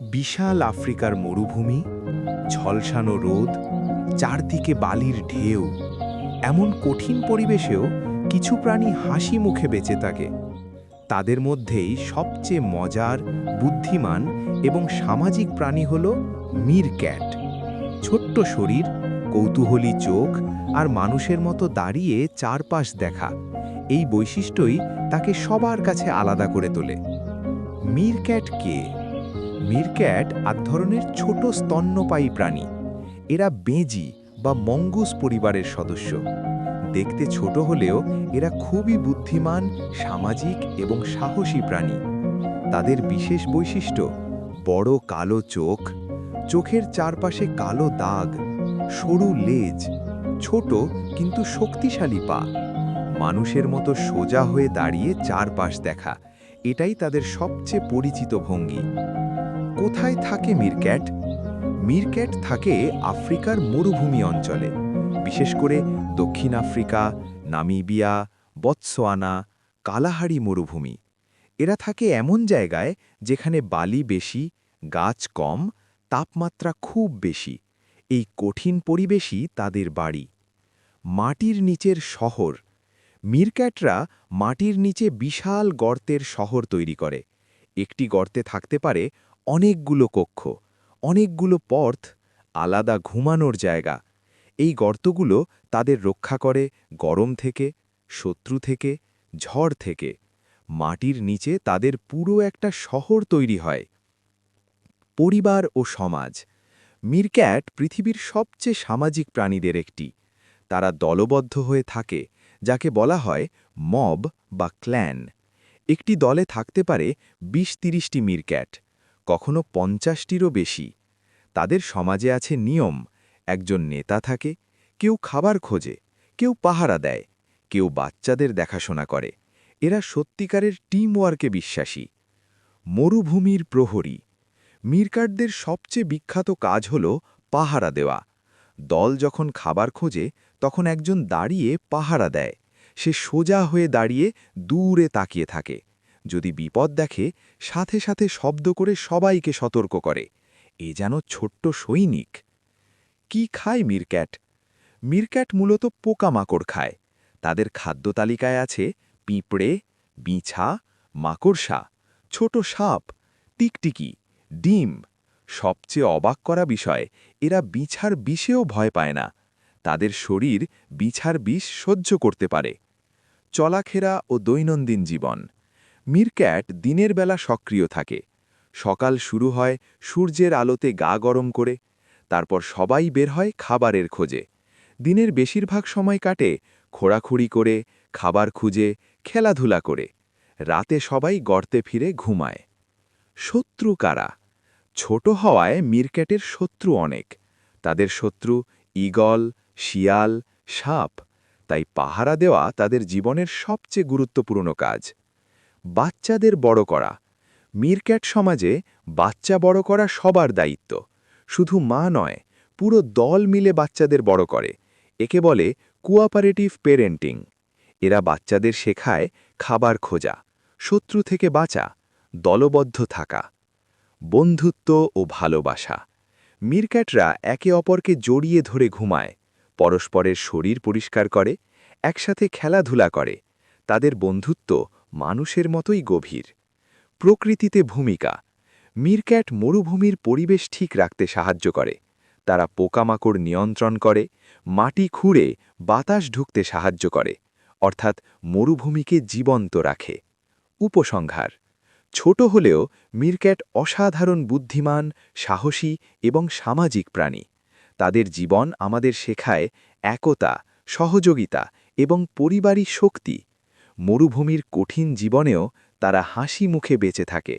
বিশাল আফ্রিকার মরুভূমি, ঝলসানো রোদ, চারদিকে বালির ঢেউ। এমন কঠিন পরিবেশেও কিছু প্রাণী হাসি মুখে বেঁচে থাকে। তাদের মধ্যেই সবচেয়ে মজার, বুদ্ধিমান এবং সামাজিক প্রাণী হল মিরক্যাট। ছোট্ট শরীর, কৌতূহলী চোখ আর মানুষের মতো দাঁড়িয়ে চারপাশ দেখা, এই বৈশিষ্ট্যই তাকে সবার কাছে আলাদা করে তোলে। মিরক্যাট কে? মিরক্যাট এক ধরনের ছোট স্তন্যপায়ী প্রাণী। এরা বেজি বা মঙ্গুস পরিবারের সদস্য। দেখতে ছোট হলেও এরা খুবই বুদ্ধিমান, সামাজিক এবং সাহসী প্রাণী। তাদের বিশেষ বৈশিষ্ট্য: বড় কালো চোখ, চোখের চারপাশে কালো দাগ, সরু লেজ, ছোট কিন্তু শক্তিশালী পা, মানুষের মতো সোজা হয়ে দাঁড়িয়ে চারপাশ দেখা, এটাই তাদের সবচেয়ে পরিচিত ভঙ্গি। কোথায় থাকে মিরক্যাট? মিরক্যাট থাকে আফ্রিকার মরুভূমি অঞ্চলে, বিশেষ করে দক্ষিণ আফ্রিকা, নামিবিয়া, বতসোয়ানা, কালাহারি মরুভূমি। এরা থাকে এমন জায়গায় যেখানে বালি বেশি, গাছ কম, তাপমাত্রা খুব বেশি। এই কঠিন পরিবেশই তাদের বাড়ি। মাটির নিচের শহর। মিরক্যাটরা মাটির নিচে বিশাল গর্তের শহর তৈরি করে। একটি গর্তে থাকতে পারে অনেকগুলো কক্ষ, অনেকগুলো পথ, আলাদা ঘুমানোর জায়গা। এই গর্তগুলো তাদের রক্ষা করে গরম থেকে, শত্রু থেকে, ঝড় থেকে। মাটির নিচে তাদের পুরো একটা শহর তৈরি হয়। পরিবার ও সমাজ। মিরক্যাট পৃথিবীর সবচেয়ে সামাজিক প্রাণীদের একটি। তারা দলবদ্ধ হয়ে থাকে, যাকে বলা হয় মব বা ক্ল্যান। একটি দলে থাকতে পারে ২০-৩০টি মিরক্যাট, কখনো ৫০টিরও বেশি। তাদের সমাজে আছে নিয়ম। একজন নেতা থাকে, কেউ খাবার খোঁজে, কেউ পাহারা দেয়, কেউ বাচ্চাদের দেখাশোনা করে। এরা সত্যিকারের টিম ওয়ার্কে বিশ্বাসী। মরুভূমির প্রহরী। মিরক্যাটদের সবচেয়ে বিখ্যাত কাজ হল পাহারা দেওয়া। দল যখন খাবার খোঁজে তখন একজন দাঁড়িয়ে পাহারা দেয়। সে সোজা হয়ে দাঁড়িয়ে দূরে তাকিয়ে থাকে। যদি বিপদ দেখে সাথে সাথে শব্দ করে সবাইকে সতর্ক করে। এ যেন ছোট্ট সৈনিক। কি খায় মিরক্যাট? মিরক্যাট মূলত পোকামাকড় খায়। তাদের খাদ্য তালিকায় আছে পিঁপড়ে, বিছা, মাকড়সা, ছোট সাপ, টিকটিকি, ডিম। সবচেয়ে অবাক করা বিষয়, এরা বিছার বিষেও ভয় পায় না। তাদের শরীর বিছার বিষ সহ্য করতে পারে। চলাফেরা ও দৈনন্দিন জীবন। মিরক্যাট দিনের বেলা সক্রিয় থাকে। সকাল শুরু হয় সূর্যের আলোতে গা গরম করে, তারপর সবাই বের হয় খাবারের খোঁজে। দিনের বেশিরভাগ সময় কাটে খোঁড়াখুড়ি করে, খাবার খুঁজে, খেলাধুলা করে। রাতে সবাই গর্তে ফিরে ঘুমায়। শত্রু কারা? ছোট হওয়ায় মিরক্যাটের শত্রু অনেক। তাদের শত্রু ঈগল, শিয়াল, সাপ। তাই পাহারা দেওয়া তাদের জীবনের সবচেয়ে গুরুত্বপূর্ণ কাজ। বাচ্চাদের বড় করা। মিরক্যাট সমাজে বাচ্চা বড় করা সবার দায়িত্ব। শুধু মা নয়, পুরো দল মিলে বাচ্চাদের বড় করে। একে বলে কোঅপারেটিভ পেরেন্টিং। এরা বাচ্চাদের শেখায় খাবার খোঁজা, শত্রু থেকে বাঁচা, দলবদ্ধ থাকা। বন্ধুত্ব ও ভালোবাসা। মিরক্যাটরা একে অপরকে জড়িয়ে ধরে ঘুমায়, পরস্পরের শরীর পরিষ্কার করে, একসাথে খেলাধুলা করে। তাদের বন্ধুত্ব মানুষের মতোই গভীর। প্রকৃতিতে ভূমিকা। মিরক্যাট মরুভূমির পরিবেশ ঠিক রাখতে সাহায্য করে। তারা পোকামাকড় নিয়ন্ত্রণ করে, মাটি খুঁড়ে বাতাস ঢুকতে সাহায্য করে, অর্থাৎ মরুভূমিকে জীবন্ত রাখে। উপসংহার: ছোট হলেও মিরক্যাট অসাধারণ বুদ্ধিমান, সাহসী এবং সামাজিক প্রাণী। তাদের জীবন আমাদের শেখায় একতা, সহযোগিতা এবং পরিবারী শক্তি। মরুভূমির কঠিন জীবনেও তারা হাসি মুখে বেঁচে থাকে।